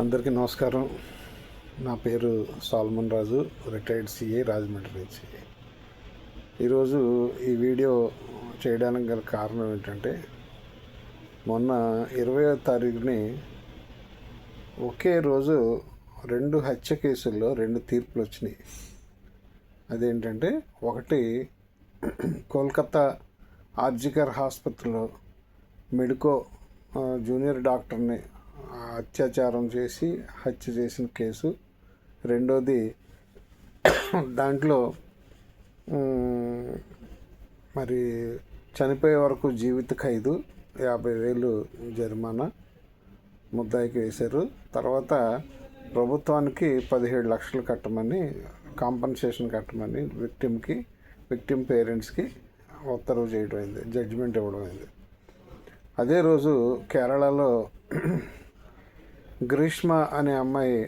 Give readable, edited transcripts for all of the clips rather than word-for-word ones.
అందరికీ నమస్కారం. నా పేరు సాల్మన్ రాజు, రిటైర్డ్ సిఏ, రాజమండ్రి నుంచి. ఈరోజు ఈ వీడియో చేయడానికి గల కారణం ఏంటంటే, మొన్న 20వ తారీఖుని ఒకే రోజు 2 హత్య కేసుల్లో 2 తీర్పులు వచ్చినాయి. అదేంటంటే, ఒకటి కోల్కతా ఆర్జికర్ ఆసుపత్రిలో మెడికో జూనియర్ డాక్టర్ని అత్యాచారం చేసి హత్య చేసిన కేసు. రెండోది, దాంట్లో మరి చనిపోయే వరకు జీవిత ఖైదు, 50,000 జరిమానా ముద్దాయికి వేశారు. తర్వాత ప్రభుత్వానికి 17 లక్షలు కట్టమని, కాంపన్సేషన్ కట్టమని విక్టిమ్ పేరెంట్స్కి ఉత్తర్వు చేయడం అయింది, జడ్జిమెంట్ ఇవ్వడం అయింది. అదే రోజు కేరళలో గ్రీష్మ అనే అమ్మాయి,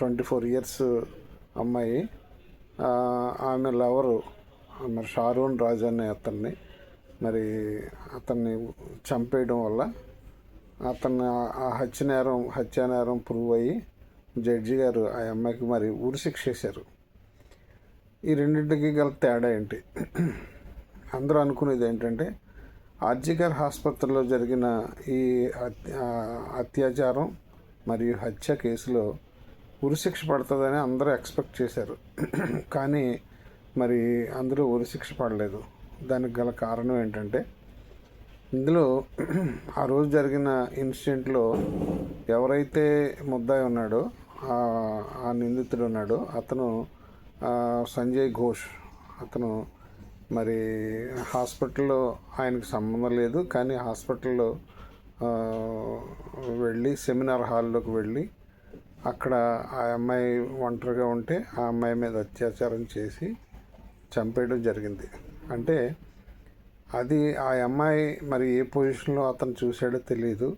24 ఇయర్స్ అమ్మాయి, ఆమె లవరు మరి షారూన్ రాజ్ అనే అతన్ని చంపేయడం వల్ల ఆ హత్యా నేరం ప్రూవ్ అయ్యి జడ్జి గారు ఆ అమ్మాయికి మరి ఉరిశిక్ష చేశారు. ఈ రెండింటికి గల తేడా ఏంటి? అందరూ అనుకునేది ఏంటంటే, ఆర్జికర్ ఆసుపత్రిలో జరిగిన ఈ అత్యాచారం మరియు హత్య కేసులో ఉరిశిక్ష పడుతుందని అందరూ ఎక్స్పెక్ట్ చేశారు. కానీ మరి అందరూ ఉరిశిక్ష పడలేదు. దానికి గల కారణం ఏంటంటే, ఇందులో ఆ రోజు జరిగిన ఇన్సిడెంట్లో ఎవరైతే ముద్దాయి ఉన్నాడో, ఆ నిందితుడు ఉన్నాడో, అతను సంజయ్ ఘోష్. అతను మరి హాస్పిటల్లో ఆయనకు సంబంధం లేదు, కానీ హాస్పిటల్లో వెళ్ళి సెమినార్ హాల్లోకి వెళ్ళి అక్కడ ఆ అమ్మాయి ఒంటరిగా ఉంటే ఆ అమ్మాయి మీద అత్యాచారం చేసి చంపేయడం జరిగింది. అంటే అది ఆ అమ్మాయి మరి ఏ పొజిషన్లో అతను చూశాడో తెలియదు,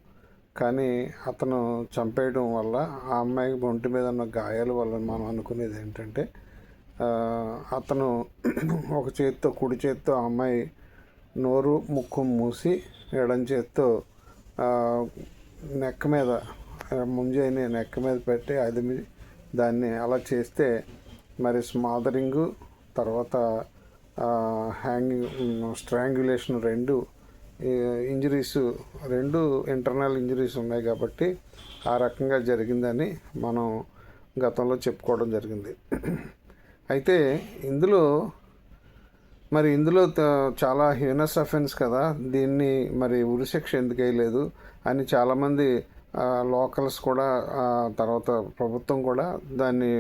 కానీ అతను చంపేయడం వల్ల ఆ అమ్మాయి ఒంటి మీద ఉన్న గాయాల వల్ల మనం అనుకునేది ఏంటంటే, అతను ఒక చేత్తో, కుడి చేత్తో ఆ అమ్మాయి నోరు ముక్కు మూసి ఎడం చేత్తో నెక్ మీద, ముంజైని నెక్ మీద పెట్టి దాన్ని అలా చేస్తే మరి స్మాదరింగు, తర్వాత స్ట్రాంగ్యులేషన్, 2 ఇంటర్నల్ ఇంజరీస్ ఉన్నాయి కాబట్టి ఆ రకంగా జరిగిందని మనం గతంలో చెప్పుకోవడం జరిగింది. అయితే ఇందులో చాలా హీనస్ అఫెన్స్ కదా, దీన్ని మరి ఉరిశిక్ష ఎందుకు వేయలేదు అని చాలామంది లోకల్స్ కూడా, తర్వాత ప్రభుత్వం కూడా దాన్ని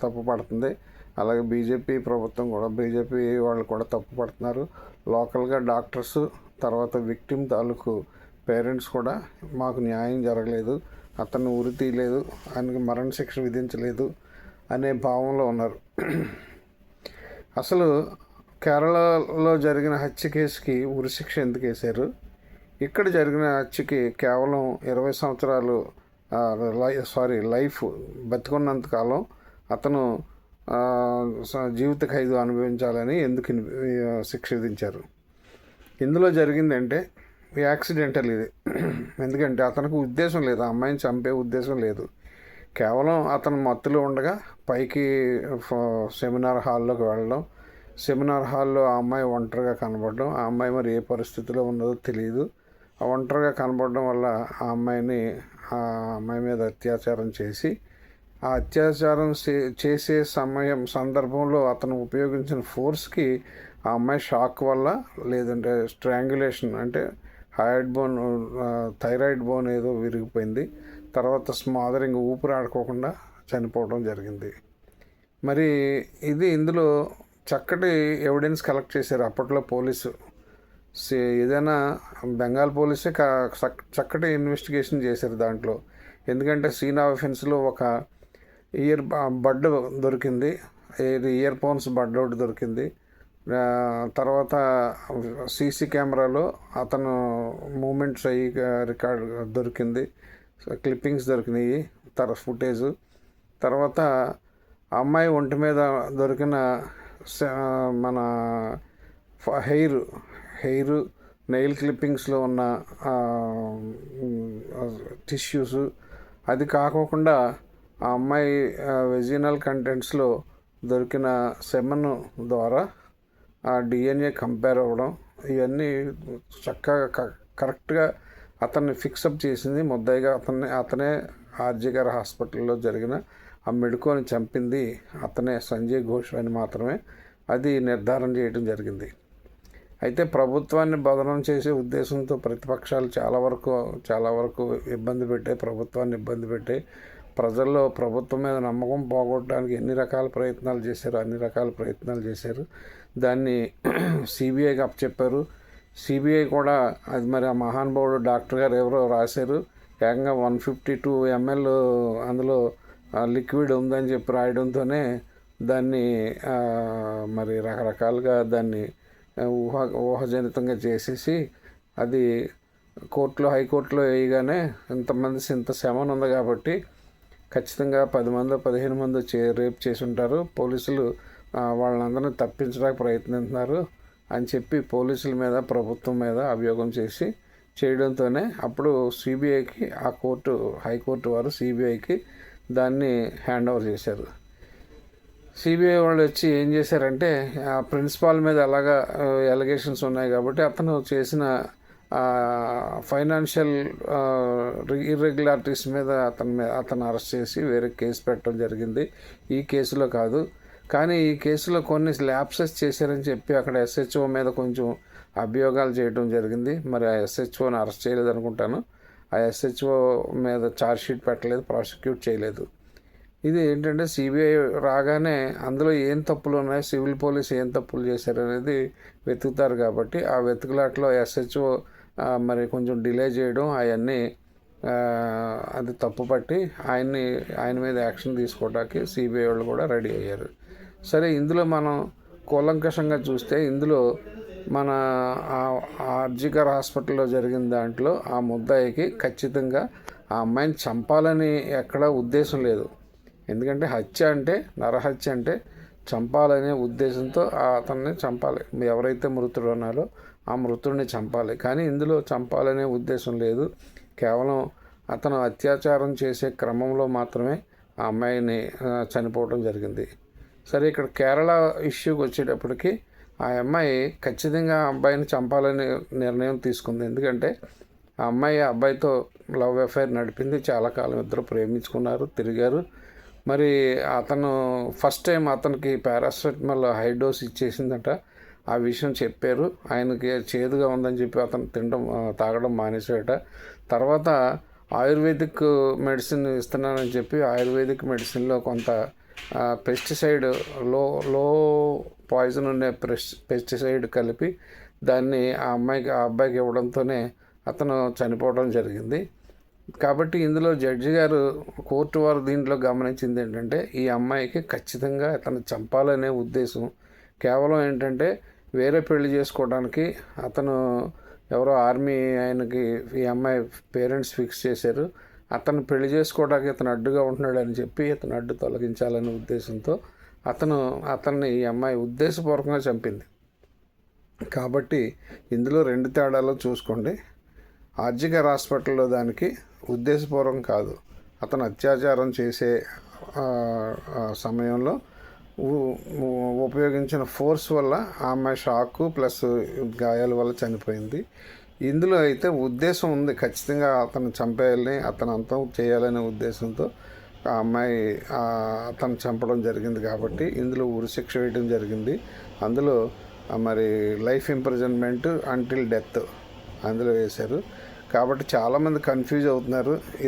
తప్పుపడుతుంది. అలాగే బీజేపీ వాళ్ళు కూడా తప్పుపడుతున్నారు. లోకల్గా డాక్టర్స్, తర్వాత విక్టిమ్ తాలూకు పేరెంట్స్ కూడా మాకు న్యాయం జరగలేదు, అతన్ని ఉరి తీయలేదు, ఆయనకి మరణశిక్ష విధించలేదు అనే భావంలో ఉన్నారు. అసలు కేరళలో జరిగిన హత్య కేసుకి ఉరిశిక్ష ఎందుకు వేశారు? ఇక్కడ జరిగిన హత్యకి కేవలం 20 సంవత్సరాలు లైఫ్ బతికున్నంతకాలం అతను జీవిత ఖైదు అనుభవించాలని ఎందుకు శిక్ష విధించారు? ఇందులో జరిగిందంటే యాక్సిడెంటల్ ఇది. ఎందుకంటే అతనికి ఉద్దేశం లేదు, ఆ అమ్మాయిని చంపే ఉద్దేశం లేదు. కేవలం అతను మత్తులో ఉండగా పైకి సెమినార్ హాల్లోకి వెళ్ళడం, సెమినార్ హాల్లో ఆ అమ్మాయి ఒంటరిగా కనబడడం, ఆ అమ్మాయి మరి ఏ పరిస్థితిలో ఉన్నదో తెలియదు. ఆ ఒంటరిగా కనబడడం వల్ల ఆ అమ్మాయి మీద అత్యాచారం చేసి, ఆ అత్యాచారం చేసే సందర్భంలో అతను ఉపయోగించిన ఫోర్స్కి ఆ అమ్మాయి షాక్ వల్ల, లేదంటే స్ట్రాంగ్యులేషన్ అంటే థైరాయిడ్ బోన్ ఏదో విరిగిపోయింది. తర్వాత స్మాదరింగ్, ఊపిరి ఆడుకోకుండా చనిపోవడం జరిగింది. మరి ఇందులో చక్కటి ఎవిడెన్స్ కలెక్ట్ చేశారు అప్పట్లో పోలీసు. ఏదైనా బెంగాల్ పోలీసే చక్కటి ఇన్వెస్టిగేషన్ చేశారు దాంట్లో. ఎందుకంటే సీన్ ఆఫ్ అఫెన్స్లో ఒక బడ్ దొరికింది, ఇయర్ ఫోన్స్ బడ్ ఒకటి దొరికింది. తర్వాత సీసీ కెమెరాలో అతను మూమెంట్స్ అయ్యి రికార్డ్ దొరికింది, క్లిప్పింగ్స్ దొరికినాయి, ఫుటేజ్. తర్వాత అమ్మాయి ఒంటి మీద దొరికిన మన హెయిర్ నెయిల్ క్లిప్పింగ్స్లో ఉన్న టిష్యూస్, అది కాకోకుండా ఆ అమ్మాయి వెజినల్ కంటెంట్స్లో దొరికిన సెమన్ ద్వారా ఆ డిఎన్ఏ కంపేర్ అవ్వడం, ఇవన్నీ చక్కగా కరెక్ట్గా అతన్ని ఫిక్సప్ చేసింది ముద్దాయిగా. అతనే ఆర్జీ గారి హాస్పిటల్లో జరిగిన ఆ మెడుకోని చంపింది అతనే, సంజయ్ ఘోష్ అని మాత్రమే అది నిర్ధారణ చేయడం జరిగింది. అయితే ప్రభుత్వాన్ని బదనం చేసే ఉద్దేశంతో ప్రతిపక్షాలు చాలా వరకు ప్రభుత్వాన్ని ఇబ్బంది పెట్టాయి. ప్రజల్లో ప్రభుత్వం మీద నమ్మకం పోగొట్టడానికి అన్ని రకాల ప్రయత్నాలు చేశారు. దాన్ని సిబిఐకి అప్పచెప్పారు. సిబిఐ కూడా అది మరి ఆ మహానుభావుడు డాక్టర్ గారు ఎవరో రాశారు, ఏకంగా 152 ml అందులో లిక్విడ్ ఉందని చెప్పి రాయడంతోనే దాన్ని మరి రకరకాలుగా దాన్ని ఊహాజనితంగా చేసేసి అది హైకోర్టులో వేయగానే ఇంత సెమన్ ఉంది కాబట్టి ఖచ్చితంగా 10 మందో 15 మందో రేప్ చేసి ఉంటారు, పోలీసులు వాళ్ళందరినీ తప్పించడానికి ప్రయత్నిస్తున్నారు అని చెప్పి పోలీసుల మీద ప్రభుత్వం మీద అభియోగం చేయడంతోనే అప్పుడు సిబిఐకి హైకోర్టు వారు సిబిఐకి దాన్ని హ్యాండ్ ఓవర్ చేశారు. సిబిఐ వాళ్ళు వచ్చి ఏం చేశారంటే ఆ ప్రిన్సిపాల్ మీద అలాగా ఎలిగేషన్స్ ఉన్నాయి కాబట్టి అతను చేసిన ఫైనాన్షియల్ ఇర్రెగ్యులారిటీస్ మీద అతను అరెస్ట్ చేసి వేరే కేసు పెట్టడం జరిగింది. ఈ కేసులో కాదు, కానీ ఈ కేసులో కొన్ని ల్యాప్సెస్ చేశారని చెప్పి అక్కడ ఎస్హెచ్ఓ మీద కొంచెం అభియోగాలు చేయడం జరిగింది. మరి ఆ ఎస్హెచ్ఓని అరెస్ట్ చేయలేదు అనుకుంటాను. ఆ ఎస్హెచ్ఓ మీద ఛార్జ్షీట్ పెట్టలేదు, ప్రాసిక్యూట్ చేయలేదు. ఇది ఏంటంటే సిబిఐ రాగానే అందులో ఏం తప్పులు ఉన్నాయి, సివిల్ పోలీస్ ఏం తప్పులు చేశారు అనేది వెతుకుతారు కాబట్టి ఆ వెతుకులాట్లో ఎస్హెచ్ఓ మరి కొంచెం డిలే చేయడం అవన్నీ అది తప్పుపట్టి ఆయన మీద యాక్షన్ తీసుకోవడానికి సిబిఐ వాళ్ళు కూడా రెడీ అయ్యారు. సరే, ఇందులో మనం కూలంకషంగా చూస్తే ఇందులో మన ఆర్జికర్ హాస్పిటల్లో జరిగిన దాంట్లో ఆ ముద్దాయికి ఖచ్చితంగా ఆ అమ్మాయిని చంపాలని ఎక్కడా ఉద్దేశం లేదు. ఎందుకంటే నరహత్య అంటే చంపాలనే ఉద్దేశంతో అతన్ని చంపాలి. ఎవరైతే మృతుడు ఉన్నారో ఆ మృతుడిని చంపాలి. కానీ ఇందులో చంపాలనే ఉద్దేశం లేదు. కేవలం అతను అత్యాచారం చేసే క్రమంలో మాత్రమే ఆ అమ్మాయిని చనిపోవడం జరిగింది. సరే, ఇక్కడ కేరళ ఇష్యూకి వచ్చేటప్పటికి ఆ అమ్మాయి ఖచ్చితంగా ఆ అబ్బాయిని చంపాలని నిర్ణయం తీసుకుంది. ఎందుకంటే ఆ అబ్బాయితో లవ్ అఫైర్ నడిపింది, చాలా కాలం ఇద్దరు ప్రేమించుకున్నారు, తిరిగారు. మరి అతను ఫస్ట్ టైం అతనికి పారాసెటమాల్ హై డోస్ ఇచ్చేసిందట. ఆ విషయం చెప్పారు. ఆయనకి చేదుగా ఉందని చెప్పి అతను తాగడం మానేశాడట. తర్వాత ఆయుర్వేదిక్ మెడిసిన్ ఇస్తున్నానని చెప్పి ఆయుర్వేదిక్ మెడిసిన్లో కొంత పెస్టిసైడ్ లో పాయిజన్ ఉండే పెస్టిసైడ్ కలిపి దాన్ని ఆ అబ్బాయికి ఇవ్వడంతోనే అతను చనిపోవడం జరిగింది. కాబట్టి ఇందులో జడ్జి గారు, కోర్టు వారు దీంట్లో గమనించింది ఏంటంటే ఈ అమ్మాయికి ఖచ్చితంగా అతను చంపాలనే ఉద్దేశం. కేవలం ఏంటంటే వేరే పెళ్లి చేసుకోవడానికి అతను ఎవరో ఆర్మీ ఆయనకి ఈ అమ్మాయి పేరెంట్స్ ఫిక్స్ చేశారు. అతను పెళ్లి చేసుకోవడానికి ఇతను అడ్డుగా ఉంటున్నాడని చెప్పి అతను అడ్డు తొలగించాలనే ఉద్దేశంతో అతన్ని ఈ అమ్మాయి ఉద్దేశపూర్వకంగా చంపింది. కాబట్టి ఇందులో 2 తేడాలు చూసుకోండి. ఆర్జికర్ హాస్పిటల్లో దానికి ఉద్దేశపూర్వకం కాదు, అతను అత్యాచారం చేసే సమయంలో ఉపయోగించిన ఫోర్స్ వల్ల ఆ అమ్మాయి షాకు ప్లస్ గాయాల వల్ల చనిపోయింది. ఇందులో అయితే ఉద్దేశం ఉంది, ఖచ్చితంగా అతను చంపేయాలని, అతను అంతం చేయాలనే ఉద్దేశంతో ఆ అమ్మాయి అతను చంపడం జరిగింది. కాబట్టి ఇందులో ఉరిశిక్ష వేయడం జరిగింది. అందులో మరి లైఫ్ ఇంప్రిజన్మెంట్ అంటిల్ డెత్ అందులో వేశారు. కాబట్టి చాలామంది కన్ఫ్యూజ్ అవుతున్నారు. ఈ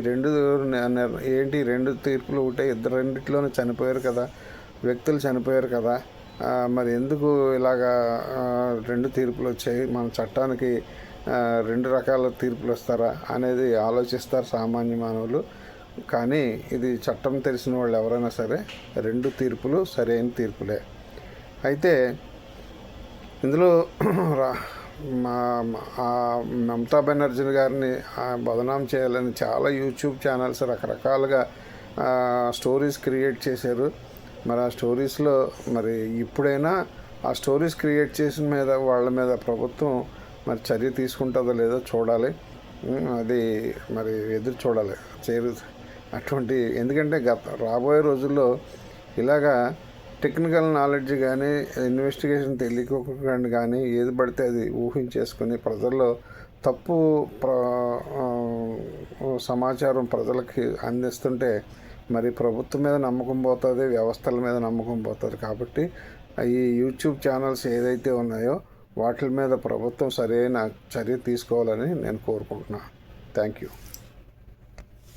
రెండు తీర్పులు ఒకటే, రెండిట్లోనే చనిపోయారు కదా, వ్యక్తులు చనిపోయారు కదా, మరి ఎందుకు ఇలాగా 2 తీర్పులు వచ్చాయి, మన చట్టానికి 2 రకాల తీర్పులు వస్తారా అనేది ఆలోచిస్తారు సామాన్య మానవులు. కానీ ఇది చట్టం తెలిసిన వాళ్ళు ఎవరైనా సరే 2 తీర్పులు సరైన తీర్పులే. అయితే ఇందులో మమతా బెనర్జీ గారిని బదనాం చేయాలని చాలా యూట్యూబ్ ఛానల్స్ రకరకాలుగా స్టోరీస్ క్రియేట్ చేశారు. మరి ఆ స్టోరీస్లో మరి ఇప్పుడైనా ఆ స్టోరీస్ క్రియేట్ చేసిన వాళ్ళ మీద ప్రభుత్వం మరి చర్య తీసుకుంటుందో లేదో చూడాలి. అది మరి ఎదురు చూడాలి. ఎందుకంటే రాబోయే రోజుల్లో ఇలాగా టెక్నికల్ నాలెడ్జ్ కానీ ఇన్వెస్టిగేషన్ తెలియకుండా కానీ ఏది పడితే అది ఊహించేసుకొని ప్రజల్లో తప్పు సమాచారం ప్రజలకి అందిస్తుంటే మరి ప్రభుత్వం మీద నమ్మకం పోతుంది, వ్యవస్థల మీద నమ్మకం పోతుంది. కాబట్టి ఈ యూట్యూబ్ ఛానల్స్ ఏదైతే ఉన్నాయో వాటి మీద ప్రభుత్వం సరైన చర్య తీసుకోవాలని నేను కోరుకుంటున్నాను. Thank you.